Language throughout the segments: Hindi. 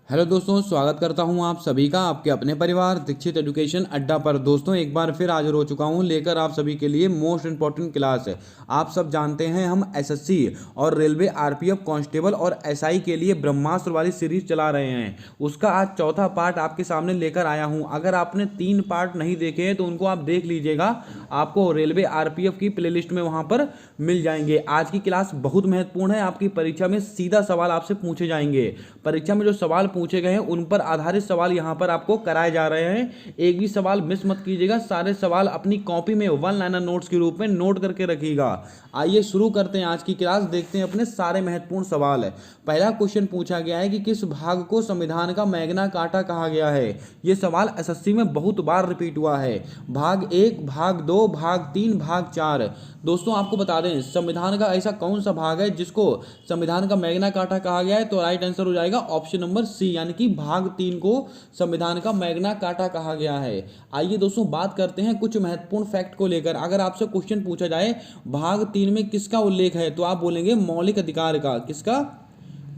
हेलो दोस्तों, स्वागत करता हूं आप सभी का आपके अपने परिवार दीक्षित एजुकेशन अड्डा पर। दोस्तों एक बार फिर हाजिर हो चुका हूं लेकर आप सभी के लिए मोस्ट इंपॉर्टेंट क्लास है। आप सब जानते हैं हम एसएससी और रेलवे आरपीएफ कांस्टेबल और एसआई के लिए ब्रह्मास्त्र वाली सीरीज चला रहे हैं। उसका आज चौथा पार्ट आपके सामने लेकर आया हूं। अगर आपने 3 पार्ट नहीं देखे हैं तो उनको आप देख लीजिएगा, आपको रेलवे आरपीएफ की प्लेलिस्ट में वहां पर मिल जाएंगे। आज की क्लास बहुत महत्वपूर्ण है, आपकी परीक्षा में सीधा सवाल आपसे पूछे जाएंगे। परीक्षा में जो सवाल पूछे गए हैं उन पर आधारित सवाल यहां पर आपको कराए जा रहे हैं। एक भी सवाल मिस मत कीजिएगा, सारे सवाल अपनी कॉपी में वन लाइनर नोट्स के रूप में नोट करके रखिएगा। आइए शुरू करते हैं आज की क्लास, देखते हैं अपने सारे महत्वपूर्ण सवाल। पहला क्वेश्चन पूछा गया है कि किस भाग को संविधान का मैग्ना कार्टा कहा गया है। यह सवाल एसएससी में बहुत बार रिपीट हुआ है। भाग 1, भाग 2, भाग 3, भाग 4। दोस्तों आपको बता दें, संविधान का ऐसा कौन सा भाग है जिसको संविधान का मैग्ना कार्टा कहा गया है, तो राइट आंसर हो जाएगा ऑप्शन नंबर सी, यानी कि भाग 3 को संविधान का मैग्ना कार्टा कहा गया है। आइए दोस्तों बात करते हैं कुछ महत्वपूर्ण फैक्ट को लेकर। अगर आपसे क्वेश्चन पूछा जाए भाग 3 में किसका उल्लेख है, तो आप बोलेंगे मौलिक अधिकार का। किसका?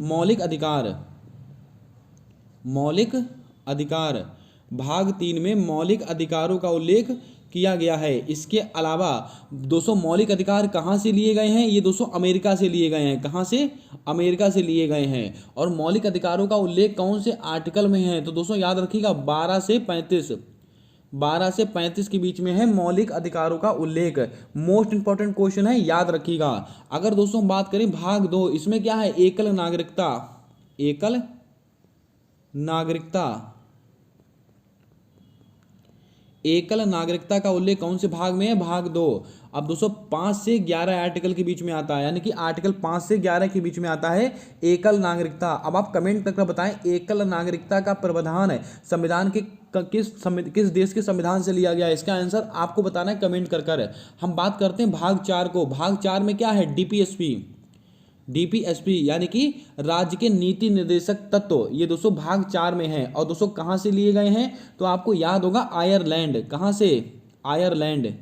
मौलिक अधिकार। मौलिक अधिकार। भाग 3 में मौलिक अधिकारों का उल्लेख किया गया है। इसके अलावा दोस्तों मौलिक अधिकार कहाँ से लिए गए हैं? ये दोस्तों अमेरिका से लिए गए हैं। कहाँ से? अमेरिका से लिए गए हैं। और मौलिक अधिकारों का उल्लेख कौन से आर्टिकल में है? तो दोस्तों याद रखिएगा 12 से 35, 12 से 35 के बीच में है मौलिक अधिकारों का उल्लेख। मोस्ट इंपॉर्टेंट क्वेश्चन है, याद रखिएगा। अगर दोस्तों बात करें भाग 2, इसमें क्या है? एकल नागरिकता। एकल नागरिकता। एकल नागरिकता का उल्लेख कौन से भाग में है? भाग 2। अब दोस्तों 5 से 11 आर्टिकल के बीच में आता है, यानी कि आर्टिकल 5 से 11 के बीच में आता है एकल नागरिकता। अब आप कमेंट करके बताएं, एकल नागरिकता का प्रावधान है संविधान के किस देश के संविधान से लिया गया है? इसका आंसर आपको बताना है कमेंट कर। हम बात करते हैं भाग 4 को। भाग 4 में क्या है? डीपीएसपी। डीपीएसपी यानी कि राज्य के नीति निर्देशक तत्व, ये दोस्तों भाग 4 में है। और दोस्तों कहां से लिए गए हैं? तो आपको याद होगा आयरलैंड। कहां से? आयरलैंड।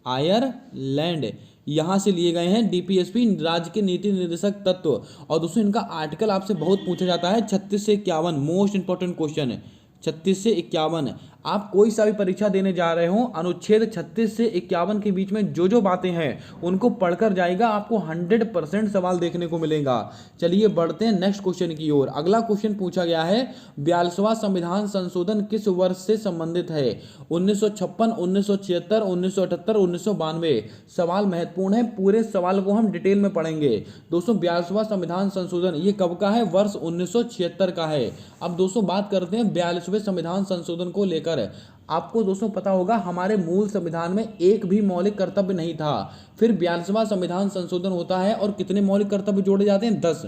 आयरलैंड यहां से लिए गए हैं डीपीएसपी, राज्य के नीति निर्देशक तत्व। और दोस्तों इनका आर्टिकल आपसे बहुत पूछा जाता है, 36 से 51। मोस्ट इंपॉर्टेंट क्वेश्चन है 36 से 51। आप कोई सा भी परीक्षा देने जा रहे हो, अनुच्छेद 36 से 51 के बीच में जो जो बातें हैं उनको पढ़कर जाएगा, आपको 100% सवाल देखने को मिलेगा। चलिए बढ़ते हैं नेक्स्ट क्वेश्चन की ओर। अगला क्वेश्चन पूछा गया है 42वां संविधान संशोधन किस वर्ष से संबंधित है? 1956, 1976, 1978, 1992। सवाल महत्वपूर्ण है, पूरे सवाल को हम डिटेल में पढ़ेंगे। दोस्तों 42वां संविधान संशोधन ये कब का है? वर्ष 1976 का है। अब दोस्तों बात करते हैं 42वें संविधान संशोधन को लेकर। आपको दोस्तों पता होगा हमारे मूल संविधान में एक भी मौलिक कर्तव्य नहीं था, फिर 42वां संविधान संशोधन होता है और कितने मौलिक कर्तव्य जोड़े जाते हैं? 10।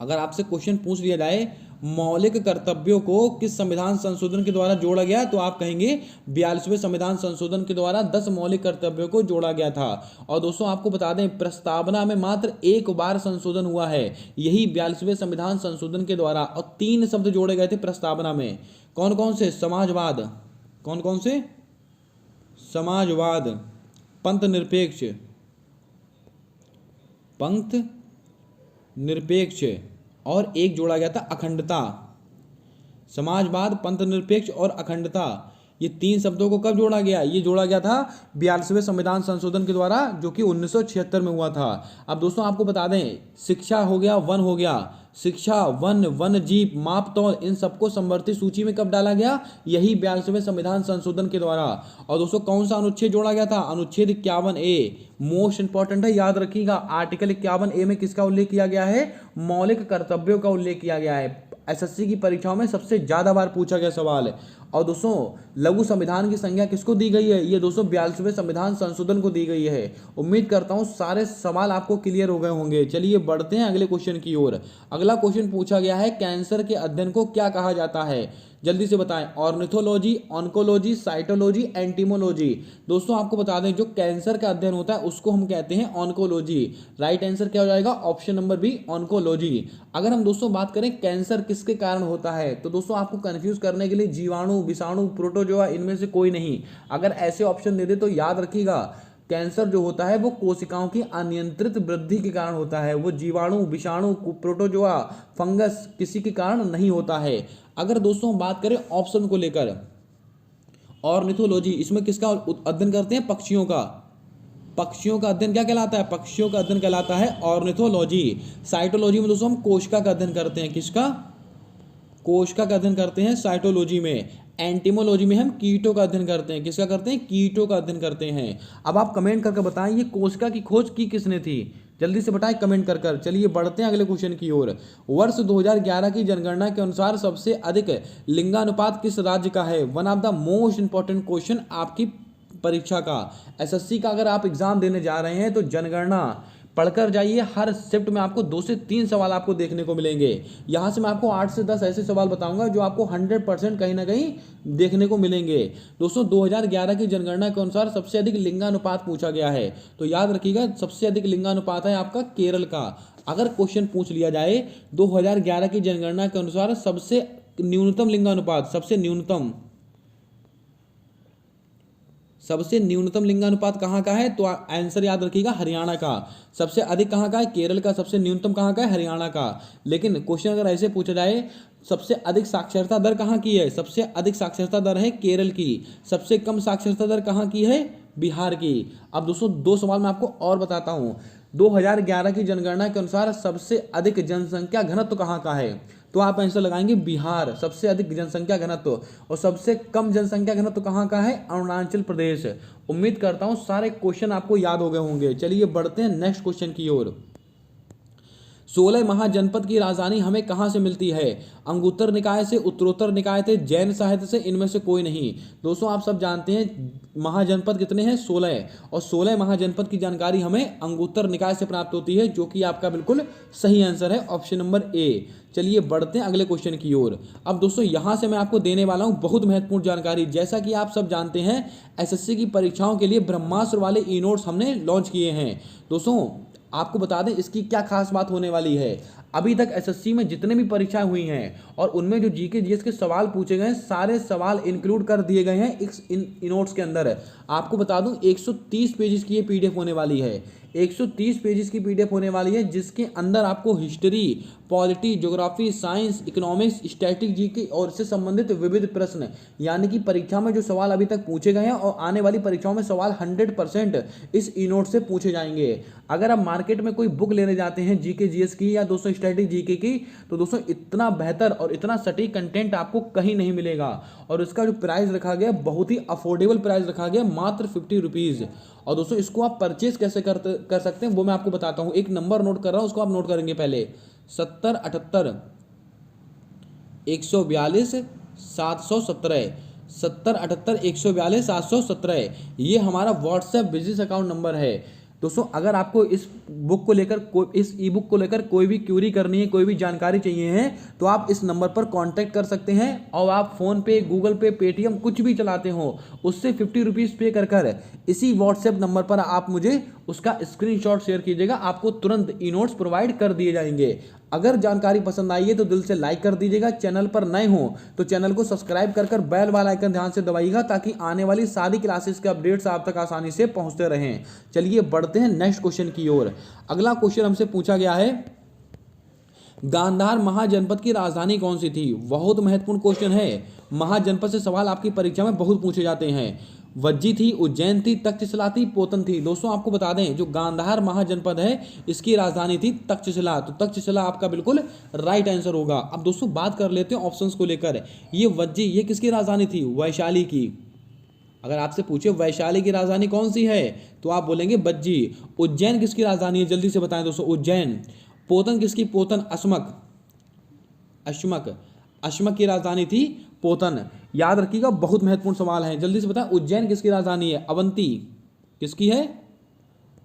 अगर आपसे क्वेश्चन पूछ लिया जाए मौलिक कर्तव्यों को किस संविधान संशोधन के द्वारा जोड़ा गया, तो आप कहेंगे 42वें संविधान संशोधन के द्वारा 10 मौलिक कर्तव्यों को जोड़ा गया था। और दोस्तों आपको बता दें प्रस्तावना में मात्र एक बार संशोधन हुआ है, यही 42वें संविधान संशोधन के द्वारा। और 3 शब्द जोड़े गए थे प्रस्तावना में। कौन कौन से? समाजवाद। कौन कौन से? समाजवाद, पंथ निरपेक्ष, पंथ निरपेक्ष, और एक जोड़ा गया था अखंडता। समाजवाद, पंथ निरपेक्ष और अखंडता, ये 3 शब्दों को कब जोड़ा गया? ये जोड़ा गया था 42वें संविधान संशोधन के द्वारा, जो कि 1976 में हुआ था। अब दोस्तों आपको बता दें शिक्षा हो गया, वन हो गया, शिक्षा, वन, वन जीव, मापतौल, इन सबको समवर्ती सूची में कब डाला गया? यही 42वें संविधान संशोधन के द्वारा। और दोस्तों कौन सा अनुच्छेद जोड़ा गया था? अनुच्छेद 51A। मोस्ट इंपॉर्टेंट है, याद रखिएगा। आर्टिकल 51A में किसका उल्लेख किया गया है? मौलिक कर्तव्यों का उल्लेख किया गया है। एसएससी की परीक्षाओं में सबसे ज्यादा बार पूछा गया सवाल है। और दोस्तों लघु संविधान की संज्ञा किसको दी गई है? ये दोस्तों 42वें संविधान संशोधन को दी गई है। उम्मीद करता हूं सारे सवाल आपको क्लियर हो गए होंगे। चलिए बढ़ते हैं अगले क्वेश्चन की ओर। अगला क्वेश्चन पूछा गया है कैंसर के अध्ययन को क्या कहा जाता है? जल्दी से बताएं। Ornithology, oncology, cytology, entomology. दोस्तों आपको बता दें जो कैंसर का अध्ययन होता है उसको हम कहते हैं ऑन्कोलॉजी। राइट आंसर क्या हो जाएगा? Option number B, oncology. अगर हम दोस्तों बात करें कैंसर किसके कारण होता है, तो दोस्तों आपको कंफ्यूज करने के लिए जीवाणु, विषाणु, प्रोटोजोआ, इनमें से कोई नहीं। अगर ऐसे ऑप्शन दे दे तो याद रखिएगा कैंसर जो होता है वो कोशिकाओं की अनियंत्रित वृद्धि के कारण होता है। वो जीवाणु, विषाणु, प्रोटोजोआ, फंगस किसी के कारण नहीं होता है। अगर दोस्तों हम बात करें ऑप्शन को लेकर, ऑर्निथोलॉजी, इसमें किसका अध्ययन करते हैं? पक्षियों का। पक्षियों का अध्ययन क्या कहलाता है? पक्षियों का अध्ययन कहलाता है ऑर्निथोलॉजी। साइटोलॉजी में दोस्तों हम कोशिका का अध्ययन करते हैं। किसका? कोशिका का अध्ययन करते हैं साइटोलॉजी में। एंटीमोलॉजी में हम कीटों का अध्ययन करते हैं। किसका करते हैं? कीटों का अध्ययन करते हैं। अब आप कमेंट करके बताएं ये कोशिका की खोज की किसने थी? जल्दी से बताएं कमेंट कर। चलिए बढ़ते हैं अगले क्वेश्चन की ओर। वर्ष 2011 की जनगणना के अनुसार सबसे अधिक लिंगानुपात किस राज्य का है? One of the most important question आपकी परीक्षा का, एसएससी का अगर आप एग्जाम देने जा रहे हैं तो जनगणना पढ़कर जाइए। हर शिफ्ट में आपको 2 से 3 सवाल आपको देखने को मिलेंगे। यहाँ से मैं आपको 8 से 10 ऐसे सवाल बताऊंगा जो आपको 100% कहीं ना कहीं देखने को मिलेंगे। दोस्तों 2011 की जनगणना के अनुसार सबसे अधिक लिंगानुपात पूछा गया है, तो याद रखिएगा सबसे अधिक लिंगानुपात है आपका केरल का। अगर क्वेश्चन पूछ लिया जाए 2011 की जनगणना के अनुसार सबसे न्यूनतम लिंगानुपात, सबसे न्यूनतम लिंगानुपात कहाँ का है? तो आंसर याद रखिएगा हरियाणा का। सबसे अधिक कहाँ का है? केरल का। सबसे न्यूनतम कहाँ का है? हरियाणा का। लेकिन क्वेश्चन अगर ऐसे पूछा जाए सबसे अधिक साक्षरता दर कहाँ की है? सबसे अधिक साक्षरता दर है केरल की। सबसे कम साक्षरता दर कहाँ की है? बिहार की। अब दोस्तों 2 सवाल मैं आपको और बताता हूँ। 2011 की जनगणना के अनुसार सबसे अधिक जनसंख्या घनत्व कहाँ का है? तो आप आंसर लगाएंगे बिहार, सबसे अधिक जनसंख्या घनत्व। और सबसे कम जनसंख्या घनत्व कहाँ का है? अरुणाचल प्रदेश। उम्मीद करता हूं सारे क्वेश्चन आपको याद हो गए होंगे। चलिए बढ़ते हैं नेक्स्ट क्वेश्चन की ओर। 16 महाजनपद की राजधानी हमें कहां से मिलती है? अंगुत्तर निकाय से, उत्तरोत्तर निकाय से, जैन साहित्य से, इनमें से कोई नहीं। दोस्तों आप सब जानते हैं महाजनपद कितने हैं? 16। और 16 महाजनपद की जानकारी हमें अंगुत्तर निकाय से प्राप्त होती है, जो कि आपका बिल्कुल सही आंसर है, ऑप्शन नंबर ए। चलिए बढ़ते हैं अगले क्वेश्चन की ओर। अब दोस्तों यहां से मैं आपको देने वाला हूं बहुत महत्वपूर्ण जानकारी। जैसा कि आप सब जानते हैं एसएससी की परीक्षाओं के लिए ब्रह्मास्त्र वाले ई नोट्स हमने लॉन्च किए हैं। दोस्तों आपको बता दें इसकी क्या खास बात होने वाली है। अभी तक एसएससी में जितने भी परीक्षाएं हुई हैं और उनमें जो जीके जीएस के सवाल पूछे गए हैं, सारे सवाल इंक्लूड कर दिए गए हैं इस नोट्स के अंदर। आपको बता दूं 130 पेजेस की ये पीडीएफ होने वाली है। 130 पेजेस की पीडीएफ होने वाली है, जिसके अंदर आपको history, polity, geography, science, economics, static GK और इससे संबंधित विविध प्रश्न, यानी कि परीक्षा में जो सवाल अभी तक पूछे गए हैं और आने वाली परीक्षाओं में सवाल 100% इस ई नोट से पूछे जाएंगे। अगर आप मार्केट में कोई बुक लेने जाते हैं जीके जीएस की या दोस्तों स्टैटिक जीके की, तो दोस्तों इतना बेहतर और इतना सटीक कंटेंट आपको कहीं नहीं मिलेगा। और इसका जो प्राइस रखा गया बहुत ही अफोर्डेबल प्राइस रखा गया, मात्र 50 रुपीज़। और दोस्तों इसको आप परचेज कैसे कर सकते हैं वो मैं आपको बताता हूं। एक नंबर नोट कर रहा हूं, उसको आप नोट करेंगे पहले 7078 142 717 7078 142 717। ये हमारा व्हाट्सएप बिजनेस अकाउंट नंबर है। दोस्तों अगर आपको इस बुक को लेकर इस ई बुक को लेकर कोई भी क्यूरी करनी है, कोई भी जानकारी चाहिए है, तो आप इस नंबर पर कांटेक्ट कर सकते हैं। और आप फोन पे, गूगल पे, पेटीएम कुछ भी चलाते हो, उससे 50 रुपीज़ पे कर इसी व्हाट्सएप नंबर पर आप मुझे उसका स्क्रीनशॉट शेयर कीजिएगा। आपको तुरंत ई नोट्स प्रोवाइड कर दिए जाएंगे। अगर जानकारी पसंद आई है तो दिल से लाइक कर दीजिएगा। चैनल पर नए हो तो चैनल को सब्सक्राइब कर बेल वाला आइकन ध्यान से दबाइएगा, ताकि आने वाली सारी क्लासेस के अपडेट्स आप तक आसानी से पहुंचते रहें। चलिए बढ़ते हैं नेक्स्ट क्वेश्चन की ओर। अगला क्वेश्चन हमसे पूछा गया है, गांधार महाजनपद की राजधानी कौन सी थी? बहुत महत्वपूर्ण क्वेश्चन है। महाजनपद से सवाल आपकी परीक्षा में बहुत पूछे जाते हैं। वज्जी थी, उज्जैन थी, तक्षशिला थी, पोतन थी। दोस्तों आपको बता दें जो गांधार महाजनपद है इसकी राजधानी थी तक्षशिला। तो तक्षशिला आपका बिल्कुल राइट आंसर होगा। अब दोस्तों बात कर लेते हैं ऑप्शंस को लेकर। ये वज्जी, ये किसकी राजधानी थी? वैशाली की। अगर आपसे पूछे वैशाली की राजधानी कौन सी है तो आप बोलेंगे वज्जी। उज्जैन किसकी राजधानी है? जल्दी से बताएं दोस्तों। उज्जैन। पोतन किसकी? पोतन अश्मक की राजधानी थी पोतन। याद रखिएगा बहुत महत्वपूर्ण सवाल है, जल्दी से बताएं। उज्जैन किसकी राजधानी है? अवंती। किसकी है?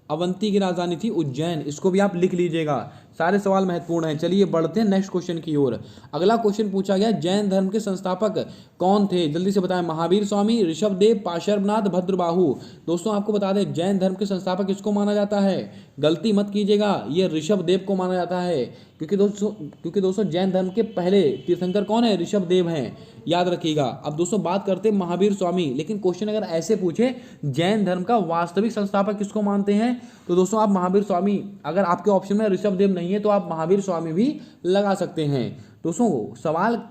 अवंती की राजधानी थी उज्जैन। इसको भी आप लिख लीजिएगा। सारे सवाल महत्वपूर्ण हैं। चलिए बढ़ते हैं नेक्स्ट क्वेश्चन की ओर। अगला क्वेश्चन पूछा गया, जैन धर्म के संस्थापक कौन थे? जल्दी से बताएं। महावीर स्वामी, ऋषभदेव, पाशर्वनाथ, भद्रबाहु। दोस्तों आपको बता दें, जैन धर्म के संस्थापक किसको माना जाता है? गलती मत कीजिएगा, ये ऋषभदेव को माना जाता है, क्योंकि दोस्तों जैन धर्म के पहले तीर्थंकर कौन है? ऋषभदेव हैं, याद रखिएगा। अब दोस्तों बात करते हैं महावीर स्वामी, लेकिन क्वेश्चन अगर ऐसे पूछे जैन धर्म का वास्तविक संस्थापक किसको मानते हैं, तो दोस्तों आप महावीर स्वामी, अगर आपके ऑप्शन में ऋषभदेव नहीं है तो आप महावीर स्वामी भी लगा सकते हैं। दोस्तों सवाल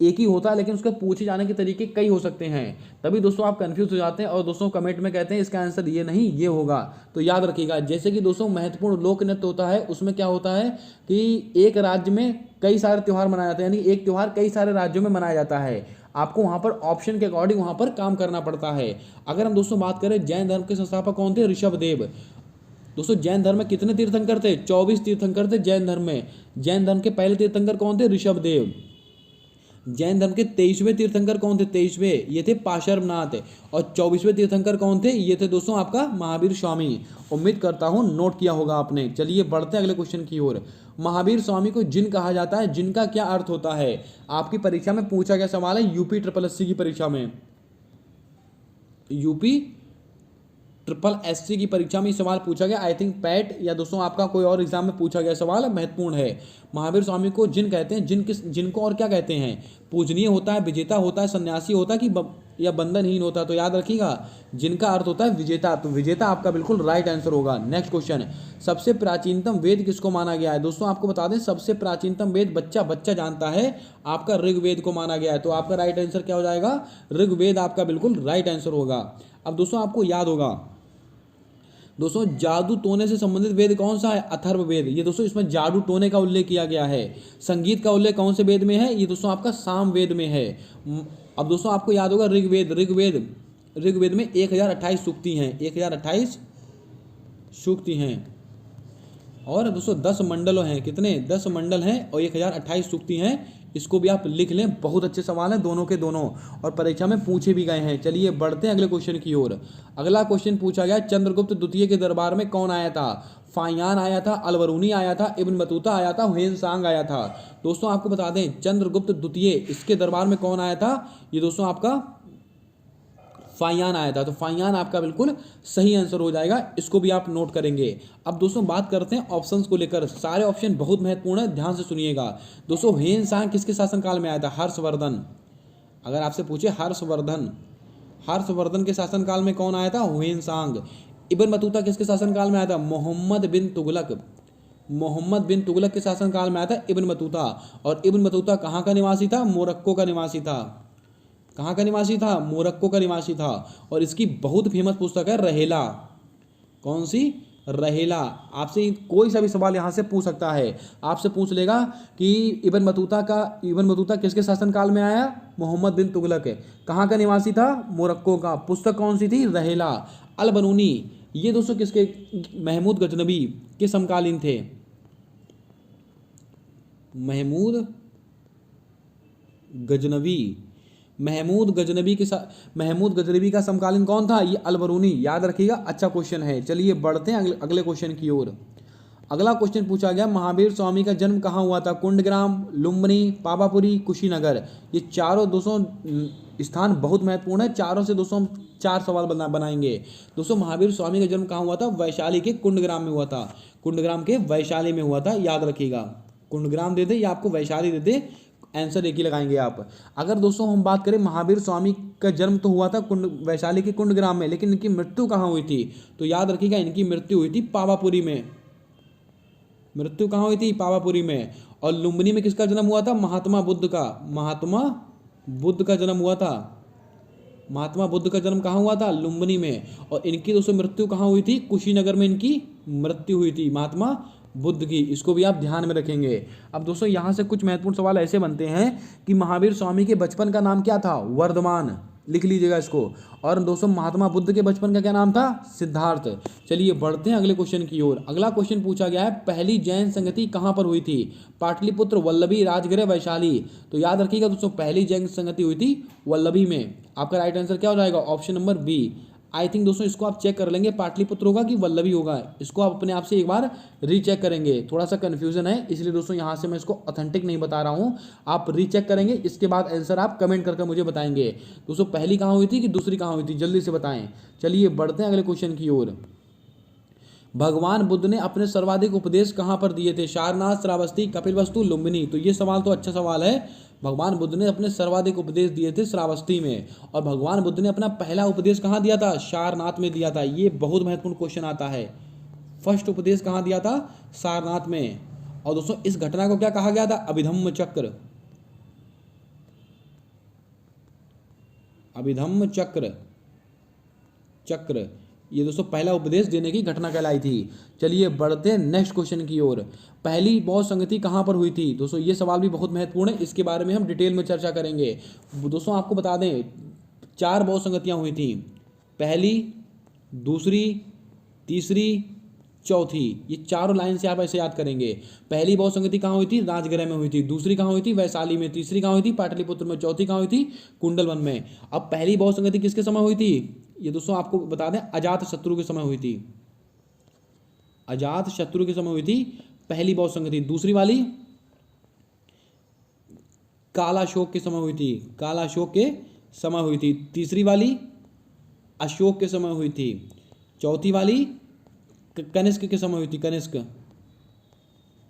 एक ही होता है, लेकिन उसके पूछे जाने के तरीके कई हो सकते हैं, तभी दोस्तों आप कंफ्यूज हो जाते हैं और दोस्तों कमेंट में कहते हैं इसका आंसर ये नहीं ये होगा। तो याद रखिएगा, जैसे कि दोस्तों महत्वपूर्ण लोक नृत्य होता है, उसमें क्या होता है कि एक राज्य में कई सारे त्यौहार मनाए जाते हैं, यानी एक त्यौहार कई सारे राज्यों में मनाया जाता है। आपको वहाँ पर ऑप्शन के अकॉर्डिंग वहाँ पर काम करना पड़ता है। अगर हम दोस्तों बात करें जैन धर्म के संस्थापक कौन थे? ऋषभदेव। दोस्तों जैन धर्म में कितने तीर्थंकर थे? 24 तीर्थंकर थे जैन धर्म में। जैन धर्म के पहले तीर्थंकर कौन थे? ऋषभदेव। जैन धर्म के 23वें तीर्थंकर कौन थे? 23वें ये थे पाशर्वनाथ। और 24वें तीर्थंकर कौन थे? ये थे दोस्तों आपका महावीर स्वामी। उम्मीद करता हूं नोट किया होगा आपने। चलिए बढ़ते हैं अगले क्वेश्चन की ओर। महावीर स्वामी को जिन कहा जाता है, जिन का क्या अर्थ होता है? आपकी परीक्षा में पूछा गया सवाल है, यूपी SSS की परीक्षा में, यूपी SSS की परीक्षा में सवाल पूछा गया। आई थिंक पैट या दोस्तों आपका कोई और एग्जाम में पूछा गया सवाल है, महत्वपूर्ण है। महावीर स्वामी को जिन कहते हैं, जिनको और क्या कहते हैं? पूजनीय होता है, विजेता होता है, सन्यासी होता है कि या बंधनहीन होता है? तो याद रखिएगा, जिनका अर्थ होता है विजेता। तो विजेता आपका बिल्कुल राइट आंसर होगा। नेक्स्ट क्वेश्चन, सबसे प्राचीनतम वेद किसको माना गया है? दोस्तों आपको बता दें, सबसे प्राचीनतम वेद बच्चा जानता है, आपका ऋग्वेद को माना गया है। तो आपका राइट आंसर क्या हो जाएगा? ऋग्वेद आपका बिल्कुल राइट आंसर होगा। अब दोस्तों आपको याद होगा, दोस्तों जादू टोने से संबंधित वेद कौन सा है? अथर्ववेद। ये दोस्तों इसमें जादू टोने का उल्लेख किया गया है। संगीत का उल्लेख कौन से वेद में है? ये दोस्तों आपका सामवेद में है। अब दोस्तों आपको याद होगा ऋग्वेद में 1028 सूक्ति हैं, 1028 सूक्ति हैं। और दोस्तों 10 मंडलों हैं, कितने? 10 मंडल हैं और 1028 सूक्ति हैं। इसको भी आप लिख लें, बहुत अच्छे सवाल हैं दोनों के दोनों, और परीक्षा में पूछे भी गए हैं। चलिए बढ़ते हैं अगले क्वेश्चन की ओर। अगला क्वेश्चन पूछा गया, चंद्रगुप्त द्वितीय के दरबार में कौन आया था? फाहियान आया था, अलबरूनी आया था, इब्न बतूता आया था, ह्वेनसांग आया था। दोस्तों आपको बता दें, चंद्रगुप्त द्वितीय इसके दरबार में कौन आया था? ये दोस्तों आपका फाहियान आया था। तो फाहियान आपका बिल्कुल सही आंसर हो जाएगा, इसको भी आप नोट करेंगे। अब दोस्तों बात करते हैं ऑप्शंस को लेकर। सारे ऑप्शन बहुत महत्वपूर्ण है, ध्यान से सुनिएगा। दोस्तों ह्वेनसांग किसके शासनकाल में आया था? हर्षवर्धन। अगर आपसे पूछे हर्षवर्धन के शासनकाल में कौन आया था? ह्वेनसांग। इब्न बतूता किसके शासनकाल में आया था? मोहम्मद बिन तुगलक के शासनकाल में आया था इब्न बतूता। और इब्न बतूता कहाँ का निवासी था? मोरक्को का निवासी था। कहाँ का निवासी था? मोरक्को का निवासी था। और इसकी बहुत फेमस पुस्तक है रहेला। कौन सी? रहेला। आपसे कोई सा भी सवाल यहाँ से पूछ सकता है, आपसे पूछ लेगा कि इब्न बतूता किसके शासनकाल में आया? मोहम्मद बिन तुगलक। कहाँ का निवासी था? मोरक्को का। पुस्तक कौन सी थी? रहेला। अलबरूनी, ये दोस्तों किसके? महमूद गजनबी के समकालीन थे। महमूद गजनबी का समकालीन कौन था? ये अलबरूनी। याद रखिएगा, अच्छा क्वेश्चन है। चलिए बढ़ते हैं अगले क्वेश्चन की ओर। अगला क्वेश्चन पूछा गया, महावीर स्वामी का जन्म कहाँ हुआ था? कुंडग्राम, लुम्बिनी, पावापुरी, कुशीनगर। ये चारों दोस्तों स्थान बहुत महत्वपूर्ण है। चारों से दोस्तों हम 4 सवाल बनाएंगे। दोस्तों महावीर स्वामी का जन्म कहाँ हुआ था? वैशाली के कुंडग्राम में हुआ था। कुंडग्राम के वैशाली में हुआ था, याद रखिएगा। कुंडग्राम दे दे या आपको वैशाली दे दे, आंसर एक ही लगाएंगे आप। अगर दोस्तों हम बात करें, महावीर स्वामी का जन्म तो हुआ था वैशाली के कुंडग्राम में, लेकिन इनकी मृत्यु कहाँ हुई थी? तो याद रखिएगा, इनकी मृत्यु हुई थी पावापुरी में। मृत्यु कहाँ हुई थी? पावापुरी में। और लुम्बिनी में किसका जन्म हुआ था? महात्मा बुद्ध का जन्म हुआ था। महात्मा बुद्ध का जन्म कहाँ हुआ था? लुम्बिनी में। और इनकी दोस्तों मृत्यु कहाँ हुई थी? कुशीनगर में इनकी मृत्यु हुई थी, महात्मा बुद्ध की। इसको भी आप ध्यान में रखेंगे। अब दोस्तों यहाँ से कुछ महत्वपूर्ण सवाल ऐसे बनते हैं कि महावीर स्वामी के बचपन का नाम क्या था? वर्धमान। लिख लीजिएगा इसको। और दोस्तों महात्मा बुद्ध के बचपन का क्या नाम था? सिद्धार्थ। चलिए बढ़ते हैं अगले क्वेश्चन की ओर। अगला क्वेश्चन पूछा गया है, पहली जैन संगति कहाँ पर हुई थी? पाटलिपुत्र, वल्लभी, राजगृह, वैशाली। तो याद रखिएगा दोस्तों, पहली जैन संगति हुई थी वल्लभी में। आपका राइट आंसर क्या हो जाएगा? Option number B. I think दोस्तों इसको आप चेक कर लेंगे, पाटलिपुत्र होगा कि वल्लभी होगा, इसको आप अपने आप से एक बार रीचेक करेंगे। थोड़ा सा कन्फ्यूजन है, इसलिए दोस्तों यहाँ से मैं इसको ऑथेंटिक नहीं बता रहा हूँ, आप रीचेक करेंगे, इसके बाद आंसर आप कमेंट करके मुझे बताएंगे। दोस्तों पहली कहाँ हुई थी कि दूसरी कहाँ हुई थी, जल्दी से बताएं। चलिए बढ़ते हैं अगले क्वेश्चन की ओर। भगवान बुद्ध ने अपने सर्वाधिक उपदेश कहाँ पर दिए थे, सारनाथ, श्रावस्ती, कपिलवस्तु, लुम्बिनी। तो ये सवाल तो अच्छा सवाल है। भगवान बुद्ध ने अपने सर्वाधिक उपदेश दिए थे श्रावस्ती में, और भगवान बुद्ध ने अपना पहला उपदेश कहाँ दिया था, सारनाथ में दिया था। ये बहुत महत्वपूर्ण क्वेश्चन आता है, फर्स्ट उपदेश कहाँ दिया था, सारनाथ में। और दोस्तों इस घटना को क्या कहा गया था, अभिधम्म चक्र, अभिधम्म चक्र, चक्र, ये दोस्तों पहला उपदेश देने की घटना कहलाई थी। चलिए बढ़ते हैं नेक्स्ट क्वेश्चन की ओर। पहली बौद्ध संगति कहाँ पर हुई थी, दोस्तों ये सवाल भी बहुत महत्वपूर्ण है, इसके बारे में हम डिटेल में चर्चा करेंगे। दोस्तों आपको बता दें 4 बौद्ध संगतियाँ हुई थी, पहली, दूसरी, तीसरी, चौथी। ये चारों लाइन से आप ऐसे याद करेंगे। पहली बौद्ध संगति कहाँ हुई थी, राजगृह में हुई थी, दूसरी कहाँ हुई थी, वैशाली में, तीसरी कहाँ हुई थी, पाटलिपुत्र में, चौथी कहाँ हुई थी, कुंडलवन में। अब पहली बौद्ध संगति किसके समय हुई थी, ये दोस्तों आपको बता दें अजात शत्रु के समय हुई थी, अजात शत्रु के समय हुई थी पहली बौद्ध संगति। दूसरी वाली कालाशोक के समय हुई थी, कालाशोक के समय हुई थी। तीसरी वाली अशोक के समय हुई थी। चौथी वाली कनिष्क के समय हुई थी, कनिष्क।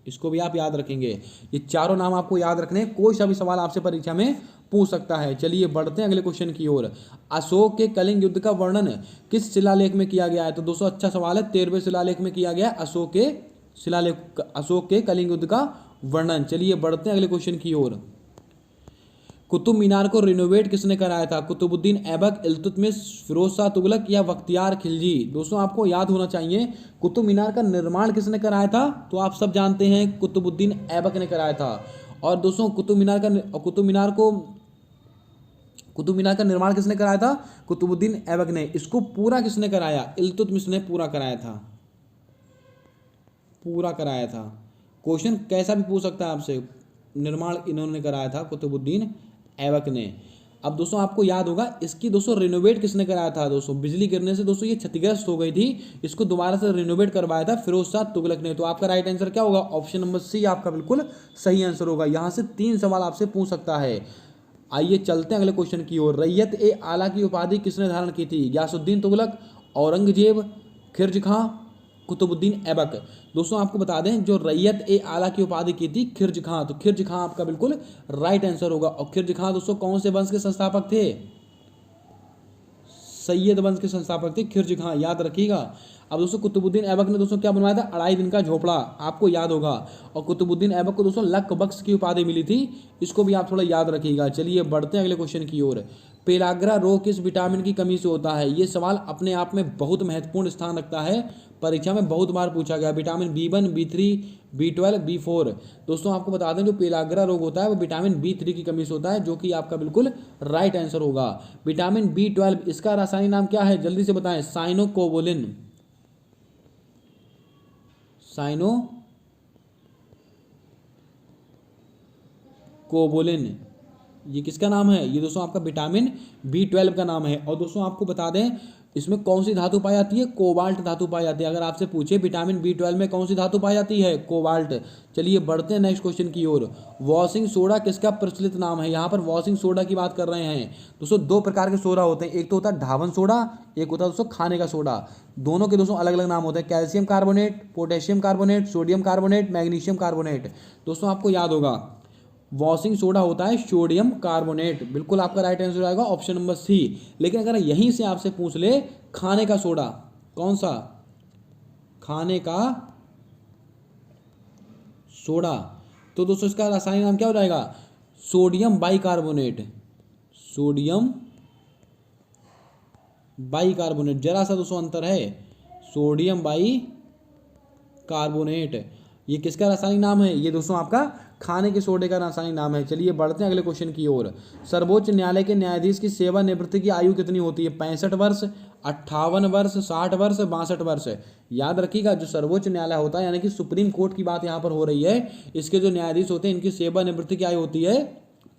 इसको भी आप याद रखेंगे, ये चारों नाम आपको याद रखने, कोई सा भी सवाल आपसे परीक्षा में पूछ सकता है। चलिए बढ़ते हैं अगले क्वेश्चन की ओर। अशोक के कलिंग युद्ध का वर्णन किस शिलालेख में किया गया है, तो दोस्तों अच्छा सवाल है, 13वें शिलालेख में किया गया अशोक के शिलालेख, अशोक के कलिंग युद्ध का वर्णन। चलिए बढ़ते हैं अगले क्वेश्चन की ओर। कुतुब मीनार को रिनोवेट किसने कराया था, कुतुबुद्दीन ऐबक, इल्तुतमिश, फिरोज शाह तुगलक या बख्तियार खिलजी। दोस्तों आपको याद होना चाहिए कुतुब मीनार का निर्माण किसने कराया था, तो आप सब जानते हैं कुतुबुद्दीन ऐबक ने कराया था। और दोस्तों कुतुब मीनार का निर्माण किसने कराया था, कुतुबुद्दीन ऐबक ने। इसको पूरा किसने कराया, इल्तुतमिश ने पूरा कराया था, पूरा कराया था। क्वेश्चन कैसा भी पूछ सकता है आपसे, निर्माण इन्होंने कराया था, कुतुबुद्दीन ऐबक ने। अब दोस्तों आपको याद होगा इसकी दोस्तों रिनोवेट किसने कराया था, दोस्तों बिजली गिरने से दोस्तों ये क्षतिग्रस्त हो गई थी, इसको दोबारा से रिनोवेट करवाया था फिरोज शाह तुगलक ने। तो आपका राइट आंसर क्या होगा, ऑप्शन नंबर सी आपका बिल्कुल सही आंसर होगा। यहाँ से 3 सवाल आपसे पूछ सकता है। आइए चलते हैं अगले क्वेश्चन की ओर। रैयत ए आला की उपाधि किसने धारण की थी, गयासुद्दीन तुगलक, औरंगजेब, खिलजी खां, कुतुबुद्दीन ऐबक। दोस्तों आपको बता दें जो रैयत ए आला की उपाधि की थी खिलजी खां, तो खिलजी खां आपका बिल्कुल राइट आंसर होगा। और खिलजी खां दोस्तों कौन से वंश के संस्थापक थे, सैयद वंश के संस्थापक थे खिलजी खां, याद रखिएगा। अब दोस्तों कुतुबुद्दीन ऐबक ने दोस्तों क्या बनवाया था, 2.5 दिन का झोपड़ा, आपको याद होगा। और कुतुबुद्दीन ऐबक को दोस्तों लक बख्श की उपाधि मिली थी, इसको भी आप थोड़ा याद रखिएगा। चलिए बढ़ते हैं अगले क्वेश्चन की ओर। पेलाग्रा रोग किस विटामिन की कमी से होता है, ये सवाल अपने आप में बहुत महत्वपूर्ण स्थान रखता है, परीक्षा में बहुत बार पूछा गया। Vitamin B1, B3, B12, B4। दोस्तों आपको बता दें जो पेलाग्रा रोग होता है वो विटामिन B3 की कमी से होता है, जो कि आपका बिल्कुल राइट आंसर होगा। विटामिन B12 इसका रासायनिक नाम क्या है, जल्दी से बताएं, साइनोकोबोलिन, साइनोकोबोलिन, ये किसका नाम है, ये दोस्तों आपका विटामिन B12 का नाम है। और दोस्तों आपको बता दें इसमें कौन सी धातु पाई जाती है, कोबाल्ट धातु पाई जाती है। अगर आपसे पूछे विटामिन B12 में कौन सी धातु पाई जाती है, कोबाल्ट। चलिए बढ़ते हैं नेक्स्ट क्वेश्चन की ओर। वॉशिंग सोडा किसका प्रचलित नाम है, यहाँ पर वॉशिंग सोडा की बात कर रहे हैं। दोस्तों 2 प्रकार के सोडा होते हैं, एक तो होता है ढाबन सोडा, एक होता है दोस्तों खाने का सोडा। दोनों के दोस्तों अलग अलग नाम होते हैं, calcium carbonate, potassium carbonate, sodium carbonate, magnesium carbonate. दोस्तों आपको याद होगा वॉशिंग सोडा होता है सोडियम कार्बोनेट, बिल्कुल आपका राइट आंसर आएगा ऑप्शन नंबर सी। लेकिन अगर यहीं से आपसे पूछ ले खाने का सोडा, कौन सा, खाने का सोडा, तो दोस्तों इसका रासायनिक नाम क्या हो जाएगा, सोडियम बाइकार्बोनेट, सोडियम बाइकार्बोनेट। जरा सा दोस्तों अंतर है, सोडियम बाइकार्बोनेट ये किसका रासायनिक नाम है, ये दोस्तों आपका खाने के सोडे का रासायनिक नाम है। चलिए बढ़ते हैं अगले क्वेश्चन की ओर। सर्वोच्च न्यायालय के न्यायाधीश की सेवानिवृत्ति की आयु कितनी होती है, 65 वर्ष, 58 वर्ष, 60 वर्ष, 62 वर्ष। याद रखिएगा जो सर्वोच्च न्यायालय होता है यानी कि सुप्रीम कोर्ट की बात यहाँ पर हो रही है, इसके जो न्यायाधीश होते हैं इनकी सेवानिवृत्ति की आयु होती है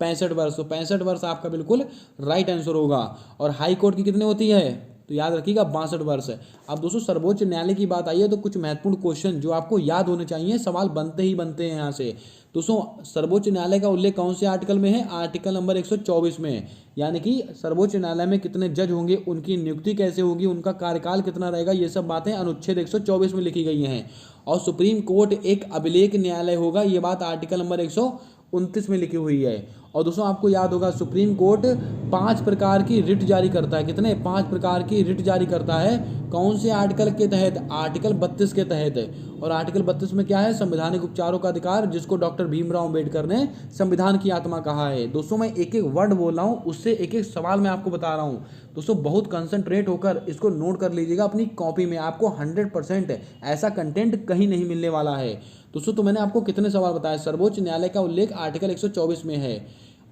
65 वर्ष। तो 65 वर्ष आपका बिल्कुल राइट आंसर होगा। और हाई कोर्ट की कितनी होती है, तो याद रखिएगा 62 वर्ष। अब दोस्तों सर्वोच्च न्यायालय की बात आई है तो कुछ महत्वपूर्ण क्वेश्चन जो आपको याद होने चाहिए, सवाल बनते ही बनते हैं यहाँ से। दोस्तों सर्वोच्च न्यायालय का उल्लेख कौन से आर्टिकल में है? आर्टिकल नंबर 124 में। यानी कि सर्वोच्च न्यायालय में कितने जज होंगे, उनकी नियुक्ति कैसे होगी, उनका कार्यकाल कितना रहेगा, ये सब बातें अनुच्छेद 124 में लिखी गई हैं। और सुप्रीम कोर्ट एक अभिलेख न्यायालय होगा, ये बात आर्टिकल नंबर 129 में लिखी हुई है। और दोस्तों आपको याद होगा सुप्रीम कोर्ट 5 प्रकार की रिट जारी करता है। कितने? 5 प्रकार की रिट जारी करता है। कौन से आर्टिकल के तहत? आर्टिकल 32 के तहत। और आर्टिकल 32 में क्या है? संवैधानिक उपचारों का अधिकार, जिसको डॉक्टर भीमराव अंबेडकर ने संविधान की आत्मा कहा है। दोस्तों मैं एक एक वर्ड बोल रहा हूँ, उससे एक एक सवाल मैं आपको बता रहा हूँ। दोस्तों बहुत कंसंट्रेट होकर इसको नोट कर लीजिएगा अपनी कॉपी में, आपको 100% ऐसा कंटेंट कहीं नहीं मिलने वाला है। दोस्तों तो मैंने आपको कितने सवाल बताए? सर्वोच्च न्यायालय का उल्लेख आर्टिकल 124 में है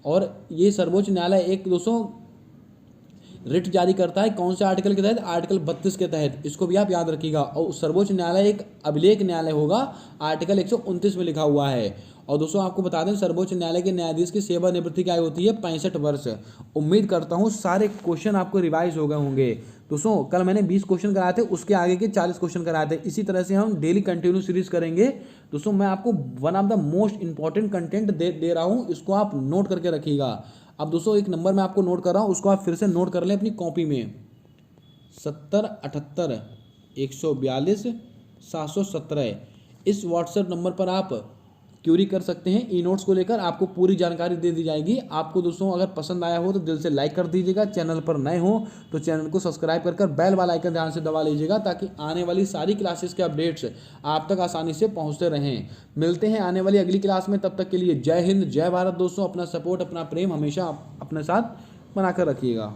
और ये सर्वोच्च न्यायालय एक दोस्तों रिट जारी करता है कौन से आर्टिकल के तहत? आर्टिकल 32 के तहत। इसको भी आप याद रखिएगा। और सर्वोच्च न्यायालय एक अभिलेख न्यायालय होगा, आर्टिकल 129 में लिखा हुआ है। और दोस्तों आपको बता दें सर्वोच्च न्यायालय के न्यायाधीश की सेवानिवृत्ति की आयु होती है 65 वर्ष। उम्मीद करता हूँ सारे क्वेश्चन आपको रिवाइज हो गए होंगे। दोस्तों कल मैंने 20 क्वेश्चन कराए थे, उसके आगे के 40 क्वेश्चन कराए थे। इसी तरह से हम डेली कंटिन्यू सीरीज करेंगे। दोस्तों मैं आपको one of the most important content दे रहा हूँ, इसको आप नोट करके रखिएगा। अब दोस्तों एक नंबर मैं आपको नोट कर रहा हूँ, उसको आप फिर से नोट कर लें अपनी कॉपी में। 70 78 142 717 इस व्हाट्सएप नंबर पर आप क्यूरी कर सकते हैं। ई नोट्स को लेकर आपको पूरी जानकारी दे दी जाएगी। आपको दोस्तों अगर पसंद आया हो तो दिल से लाइक कर दीजिएगा। चैनल पर नए हो तो चैनल को सब्सक्राइब कर बेल वाला आइकन ध्यान से दबा लीजिएगा, ताकि आने वाली सारी क्लासेस के अपडेट्स आप तक आसानी से पहुंचते रहें। मिलते हैं आने वाली अगली क्लास में, तब तक के लिए जय हिंद, जय भारत। दोस्तों अपना सपोर्ट, अपना प्रेम हमेशा अपने साथ बनाकर रखिएगा।